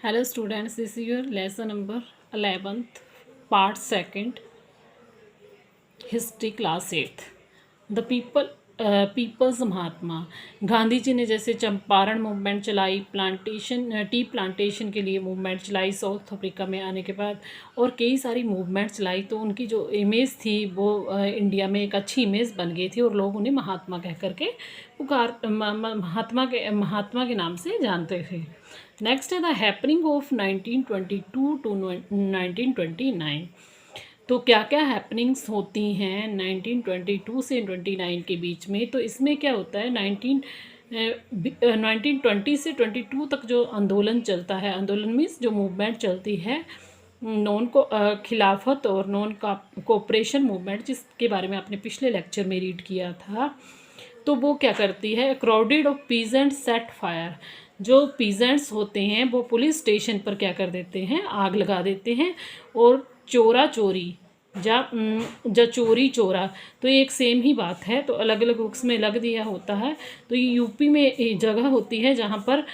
Hello students, this is your lesson number 11th, part 2nd, history class 8th. The people's Mahatma Gandhi ji ने जैसे Champaran movement चलाई, tea plantation के लिए movement चलाई south Africa में आने के बाद, और कई सारी मूवमेंट चलाई, तो उनकी जो इमेज थी वो इंडिया में एक अच्छी इमेज बन गई थी और लोग उन्हें महात्मा कह करके महात्मा के नाम से जानते थे. नेक्स्ट है द हैपनिंग ऑफ 1922 टू 1929. तो क्या क्या हैपनिंग्स होती हैं 1922 से 29 के बीच में. तो इसमें क्या होता है 1920 से 22 तक जो आंदोलन चलता है, आंदोलन मीन्स जो मूवमेंट चलती है नॉन को खिलाफत और नॉन कोऑपरेशन मूवमेंट, जिसके बारे में आपने पिछले लेक्चर में रीड किया था. तो वो क्या करती है, crowded of peasant set fire. जो पीजेंट्स होते हैं वो पुलिस स्टेशन पर क्या कर देते हैं, आग लगा देते हैं. और चोरा चोरी जा चोरी चोरा, तो ये एक सेम ही बात है, तो अलग अलग बुक्स में लग दिया होता है. तो ये यूपी में एक जगह होती है जहाँ पर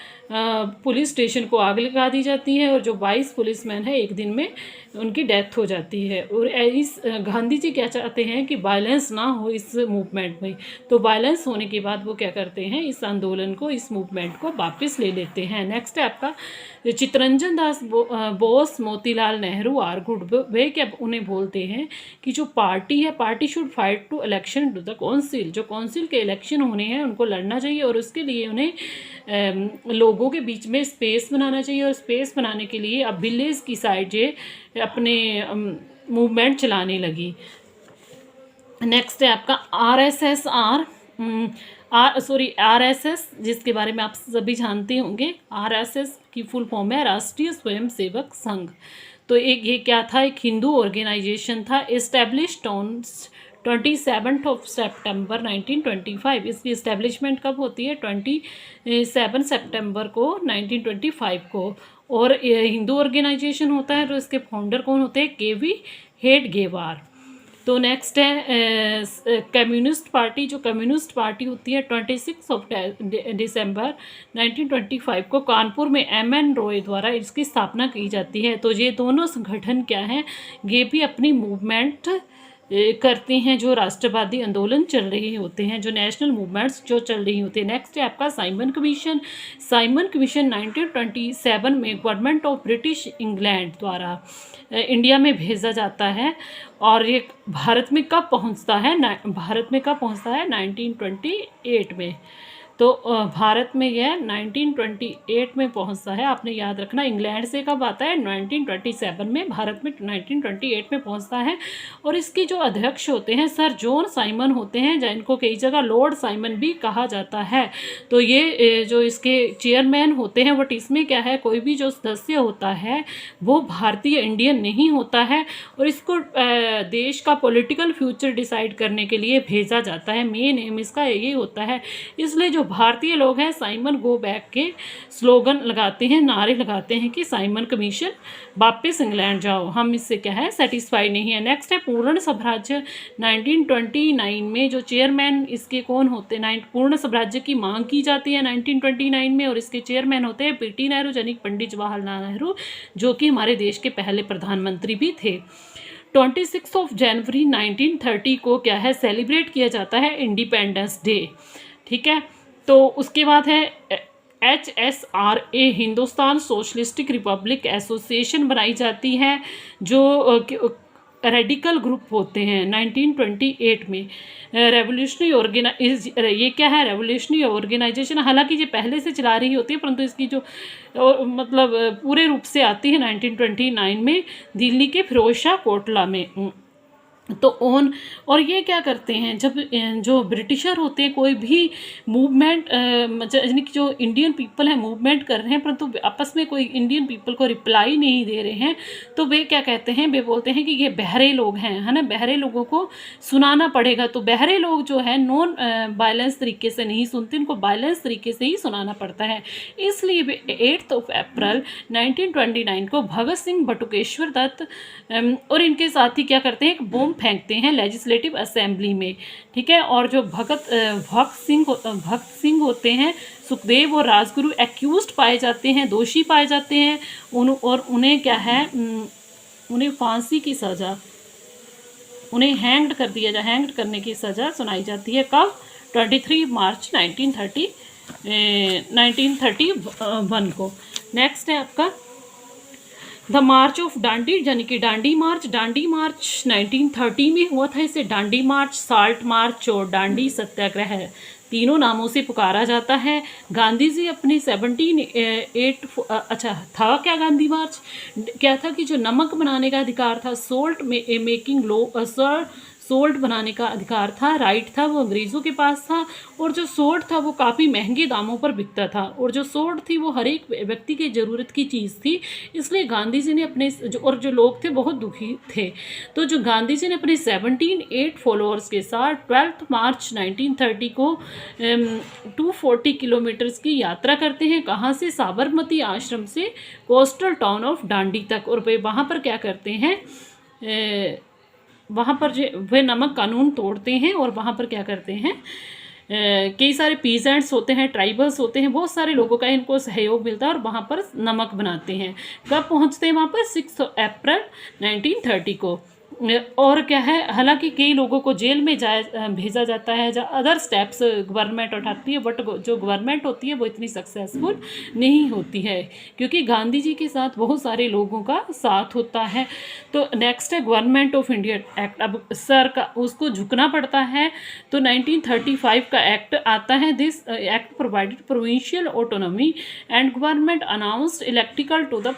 पुलिस स्टेशन को आग लगा दी जाती है और जो 22 पुलिसमैन है एक दिन में उनकी डेथ हो जाती है. और इस गांधी जी क्या चाहते हैं कि वायलेंस ना हो इस मूवमेंट में. तो वायलेंस होने के बाद वो क्या करते हैं, इस आंदोलन को, इस मूवमेंट को वापस ले लेते हैं. नेक्स्ट है आपका चित्तरंजन दास बोस, मोतीलाल नेहरू आर गुड. वे क्या उन्हें बोलते हैं कि जो पार्टी है, party should fight to election to the council. जो काउंसिल के इलेक्शन होने हैं उनको लड़ना चाहिए और उसके लिए उन्हें लोगों के बीच में स्पेस बनाना चाहिए. और स्पेस बनाने के लिए अब विलेज की साइड ये अपने मूवमेंट चलाने लगी. नेक्स्ट है आपका आरएसएस, जिसके बारे में आप सभी जानते होंगे. आरएसएस की फुल फॉर्म है राष्ट्रीय स्वयंसेवक संघ. तो ये क्या था, एक हिंदू ऑर्गेनाइजेशन था, एस्टेब्लिश्ड ऑन 27 सितंबर 1925. इसकी इस्टेब्लिशमेंट कब होती है, 27 सितंबर को 1925 को. और हिंदू ऑर्गेनाइजेशन होता है, तो इसके फाउंडर कौन होते हैं, केवी हेडगेवार. तो नेक्स्ट है कम्युनिस्ट पार्टी. जो कम्युनिस्ट पार्टी होती है 26 दिसंबर 1925 को कानपुर में एम.एन. रॉय द्वारा इसकी स्थापना की जाती है. तो ये दोनों संगठन क्या हैं, ये भी अपनी मूवमेंट करते हैं जो राष्ट्रवादी आंदोलन चल रहे होते हैं, जो नेशनल मूवमेंट्स जो चल रही होती है. नेक्स्ट है आपका साइमन कमीशन. साइमन कमीशन 1927 में गवर्नमेंट ऑफ ब्रिटिश इंग्लैंड द्वारा इंडिया में भेजा जाता है. और ये भारत में कब पहुंचता है, 1928 में. तो भारत में यह 1928 में पहुंचता है. आपने याद रखना, इंग्लैंड से कब आता है, 1927 में. भारत में 1928 में पहुंचता है. और इसके जो अध्यक्ष होते हैं सर जॉन साइमन होते हैं, जिनको कई जगह लॉर्ड साइमन भी कहा जाता है. तो ये जो इसके चेयरमैन होते हैं, बट इसमें क्या है, कोई भी जो सदस्य होता है वो भारतीय इंडियन नहीं होता है. और इसको देश का पॉलिटिकल फ्यूचर डिसाइड करने के लिए भेजा जाता है. मेन एम इसका ये होता है. इसलिए जो भारतीय लोग हैं साइमन गो बैक के स्लोगन लगाते हैं, नारे लगाते हैं कि साइमन कमीशन वापस इंग्लैंड जाओ, हम इससे क्या है सेटिस्फाई नहीं है. नेक्स्ट है पूर्ण स्वराज्य. 1929 में जो चेयरमैन इसके कौन होते हैं, पूर्ण स्वराज्य की मांग की जाती है 1929 में. और इसके चेयरमैन होते हैं पीटी नेहरू, यानी पंडित जवाहरलाल नेहरू, जो कि हमारे देश के पहले प्रधानमंत्री भी थे. 26 जनवरी 1930 को क्या है, सेलिब्रेट किया जाता है इंडिपेंडेंस डे. ठीक है. तो उसके बाद है HSRA, Hindustan socialistic Republic association बनाई जाती है, जो रेडिकल ग्रुप होते हैं 1928 में. ये क्या है, रेवोल्यूशनरी ऑर्गेनाइजेशन. हालांकि ये पहले से चला रही होती है, परंतु इसकी जो मतलब पूरे रूप से आती है 1929 में दिल्ली के फिरोजशाह कोटला में. तो और ये क्या करते हैं, जब जो ब्रिटिशर होते हैं कोई भी मूवमेंट, यानी कि जो इंडियन पीपल है मूवमेंट कर रहे हैं परंतु आपस में कोई इंडियन पीपल को रिप्लाई नहीं दे रहे हैं, तो वे क्या कहते हैं, वे बोलते हैं कि ये बहरे लोग हैं, है ना, बहरे लोगों को सुनाना पड़ेगा. तो बहरे लोग जो है नॉन वायलेंस तरीके से नहीं सुनते, उनको वायलेंस तरीके से ही सुनाना पड़ता है. इसलिए वे 8 अप्रैल 1929 को भगत सिंह, बटुकेश्वर दत्त और इनके साथी क्या करते हैं, एक बम फेंकते हैं लेजिस्लेटिव असेंबली में. ठीक है. और जो भगत सिंह होते हैं सुखदेव और राजगुरु एक्यूज्ड पाए जाते हैं, दोषी पाए जाते हैं, और उन्हें क्या है, उन्हें फांसी की सज़ा, उन्हें हैंग्ड करने की सज़ा सुनाई जाती है। कब? 23 मार्च 1931 को। नेक्स्ट है आपका द मार्च ऑफ डांडी, यानी कि डांडी मार्च। डांडी मार्च 1930 में हुआ था। इसे डांडी मार्च, साल्ट मार्च और डांडी सत्याग्रह तीनों नामों से पुकारा जाता है। गांधी जी अपने 17 अच्छा था क्या गांधी मार्च? क्या था कि जो नमक बनाने का अधिकार था, सोल्ट मेकिंग लो, सोल्ट बनाने का अधिकार था, राइट था, वो अंग्रेज़ों के पास था। और जो सोल्ट था वो काफ़ी महंगे दामों पर बिकता था, और जो सोल्ट थी वो हर एक व्यक्ति की ज़रूरत की चीज़ थी। इसलिए गांधी जी ने अपने जो लोग थे बहुत दुखी थे, तो जो गांधी जी ने अपने 17 फॉलोअर्स के साथ 12 मार्च 1930 को 240 किलोमीटर्स की यात्रा करते हैं। कहाँ से? साबरमती आश्रम से कोस्टल टाउन ऑफ डांडी तक। और वे वहाँ पर क्या करते हैं, वहाँ पर जो वे नमक कानून तोड़ते हैं, और वहाँ पर क्या करते हैं, कई सारे पीजेंट्स होते हैं, ट्राइबल्स होते हैं, बहुत सारे लोगों का इनको सहयोग मिलता है और वहाँ पर नमक बनाते हैं। कब पहुँचते हैं वहाँ पर? 6 अप्रैल 1930 को। और क्या है, हालांकि कई लोगों को जेल में भेजा जाता है, जहाँ अदर स्टेप्स गवर्नमेंट उठाती है, बट जो गवर्नमेंट होती है वो इतनी सक्सेसफुल नहीं होती है, क्योंकि गांधी जी के साथ बहुत सारे लोगों का साथ होता है। तो नेक्स्ट है गवर्नमेंट ऑफ इंडिया एक्ट। अब सर का उसको झुकना पड़ता है, तो 1935 का एक्ट आता है। This act provided provincial autonomy and government announced electrical to the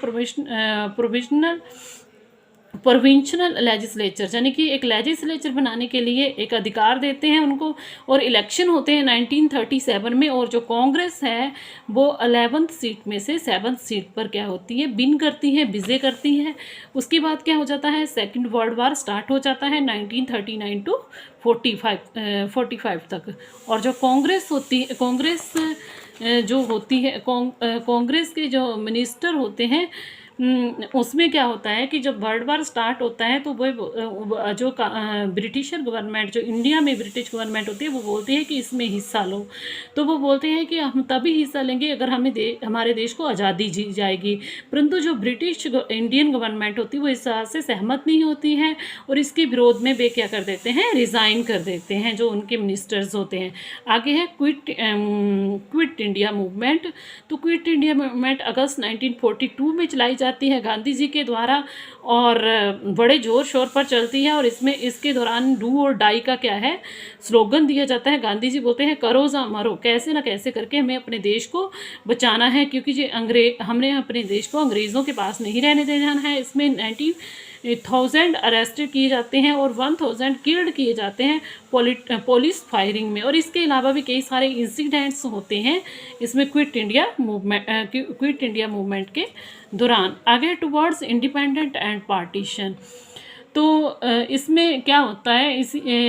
provincial legislature, यानी कि एक लेजिस्लेचर बनाने के लिए एक अधिकार देते हैं उनको। और इलेक्शन होते हैं 1937 में, और जो कांग्रेस है वो 11th सीट में से 7th सीट पर क्या होती है, विन करती है, विजय करती है। उसके बाद क्या हो जाता है, सेकेंड वर्ल्ड वार स्टार्ट हो जाता है 1939 टू 45 तक। और जो कांग्रेस होती है, कांग्रेस जो होती है, कांग्रेस के जो मिनिस्टर होते हैं, उसमें क्या होता है कि जब वर्ल्ड वार स्टार्ट होता है तो वो जो ब्रिटिशर गवर्नमेंट, जो इंडिया में ब्रिटिश गवर्नमेंट होती है, वो बोलती है कि इसमें हिस्सा लो। तो वो बोलते हैं कि हम तभी हिस्सा लेंगे अगर हमें हमारे देश को आज़ादी दी जाएगी। परंतु जो ब्रिटिश इंडियन गवर्नमेंट होती है वो इस बात से सहमत नहीं होती है, और इसके विरोध में वे क्या कर देते हैं, रिज़ाइन कर देते हैं जो उनके मिनिस्टर्स होते हैं। आगे है क्विट इंडिया मूवमेंट। तो क्विट इंडिया मूवमेंट अगस्त 1942 में चलाई जाती है गांधी जी के द्वारा, और बड़े ज़ोर शोर पर चलती है। और इसके दौरान डू और डाई का क्या है, स्लोगन दिया जाता है। गांधी जी बोलते हैं करो या मरो, कैसे ना कैसे करके हमें अपने देश को बचाना है, क्योंकि हमने अपने देश को अंग्रेज़ों के पास नहीं रहने दे जाना है। इसमें 90,000 अरेस्टेड किए जाते हैं और 1000 किल्ड किए जाते हैं पुलिस फायरिंग में। और इसके अलावा भी कई सारे इंसिडेंट्स होते हैं इसमें क्विट इंडिया मूवमेंट के दौरान। आगे टुवर्ड्स इंडिपेंडेंट एंड पार्टीशन। तो इसमें क्या होता है,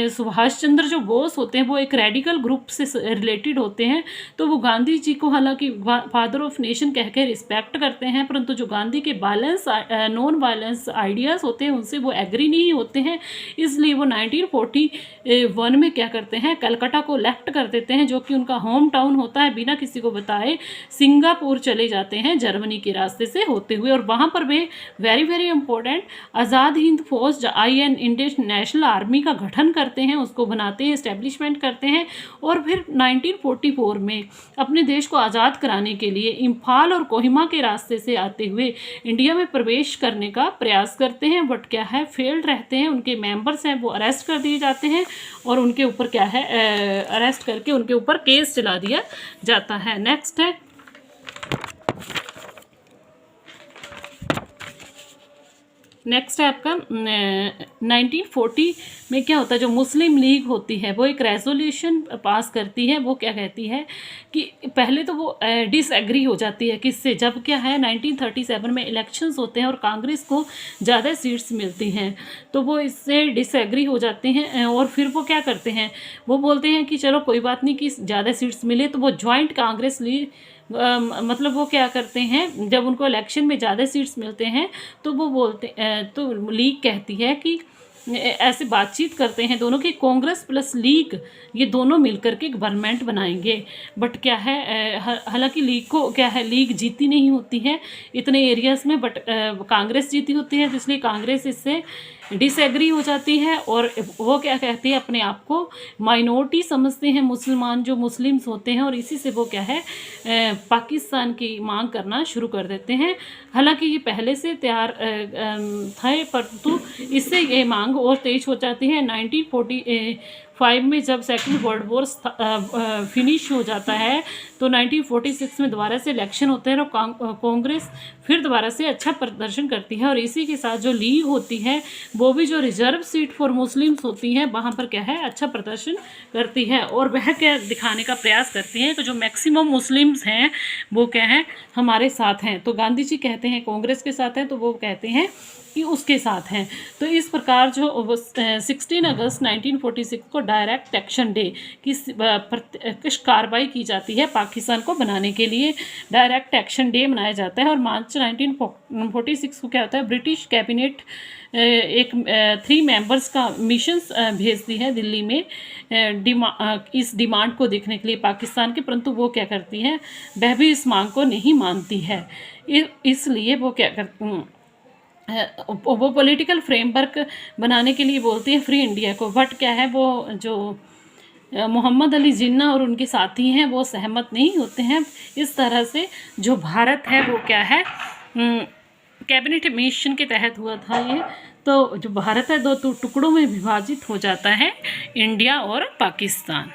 सुभाष चंद्र जो बोस होते हैं वो एक रेडिकल ग्रुप से रिलेटेड होते हैं। तो वो गांधी जी को हालांकि फादर ऑफ नेशन कह के रिस्पेक्ट करते हैं, परंतु जो गांधी के नॉन वायलेंस आइडियाज़ होते हैं उनसे वो एग्री नहीं होते हैं। इसलिए वो 1941 में क्या करते हैं, कलकत्ता को लेफ्ट कर देते हैं, जो कि उनका होम टाउन होता है। बिना किसी को बताए सिंगापुर चले जाते हैं जर्मनी के रास्ते से होते हुए, और वहाँ पर वे very very important Azad Hind फौज IN इंडियन नेशनल आर्मी का गठन करते हैं, उसको बनाते हैं, एस्टेब्लिशमेंट करते हैं। और फिर 1944 में अपने देश को आज़ाद कराने के लिए इम्फाल और कोहिमा के रास्ते से आते हुए इंडिया में प्रवेश करने का प्रयास करते हैं, बट क्या है, फेल्ड रहते हैं। उनके मेंबर्स हैं वो अरेस्ट कर दिए जाते हैं, और उनके ऊपर क्या है, अरेस्ट करके उनके ऊपर केस चला दिया जाता है। नेक्स्ट है आपका 1940 में क्या होता है, जो मुस्लिम लीग होती है वो एक रेजोल्यूशन पास करती है। वो क्या कहती है कि पहले तो वो डिसएग्री हो जाती है किससे, जब क्या है 1937 में इलेक्शंस होते हैं और कांग्रेस को ज़्यादा सीट्स मिलती हैं, तो वो इससे डिसएग्री हो जाते हैं। और फिर वो क्या करते हैं, वो बोलते हैं कि चलो कोई बात नहीं कि ज़्यादा सीट्स मिले, तो वो जॉइंट कांग्रेस लीग मतलब वो क्या करते हैं, जब उनको इलेक्शन में ज़्यादा सीट्स मिलते हैं तो वो बोलते तो लीग कहती है कि ऐसे बातचीत करते हैं दोनों की, कांग्रेस प्लस लीग ये दोनों मिलकर के गवर्नमेंट बनाएंगे। बट क्या है, हालांकि लीग को क्या है, लीग जीती नहीं होती है इतने एरियाज़ में, बट कांग्रेस जीती होती है, तो इसलिए कांग्रेस इससे डिसएग्री हो जाती है। और वो क्या कहती है, अपने आप को माइनॉरिटी समझते हैं मुसलमान, जो मुस्लिम्स होते हैं, और इसी से वो क्या है पाकिस्तान की मांग करना शुरू कर देते हैं। हालांकि ये पहले से तैयार थे, परंतु इससे ये मांग और तेज हो जाती है। 1945 में जब सेकेंड वर्ल्ड वॉर फिनिश हो जाता है, तो 1946 में दोबारा से इलेक्शन होते हैं, और कांग्रेस फिर दोबारा से अच्छा प्रदर्शन करती है। और इसी के साथ जो लीग होती है वो भी जो रिजर्व सीट फॉर मुस्लिम्स होती हैं वहाँ पर क्या है अच्छा प्रदर्शन करती है। और वह क्या दिखाने का प्रयास करती है कि जो मैक्सिमम मुस्लिम्स हैं वो क्या है हमारे साथ हैं। तो गांधी जी कहते हैं कांग्रेस के साथ हैं, तो वो कहते हैं कि उसके साथ हैं। तो इस प्रकार जो 16 अगस्त 1946 को डायरेक्ट एक्शन डे की कुछ कार्रवाई की जाती है पाकिस्तान को बनाने के लिए। डायरेक्ट एक्शन डे मनाया जाता है। और मार्च 1946 को क्या होता है, ब्रिटिश कैबिनेट एक 3 मेंबर्स का मिशन भेजती है दिल्ली में इस डिमांड को देखने के लिए पाकिस्तान के, परंतु वो क्या करती है, वह भी इस मांग को नहीं मानती है। इसलिए वो क्या करती वो पॉलिटिकल फ्रेमवर्क बनाने के लिए बोलती है फ्री इंडिया को। बट क्या है, वो जो मोहम्मद अली जिन्ना और उनके साथी हैं वो सहमत नहीं होते हैं। इस तरह से जो भारत है वो क्या है कैबिनेट मिशन के तहत हुआ था ये। तो जो भारत है 2 टुकड़ों में विभाजित हो जाता है, इंडिया और पाकिस्तान।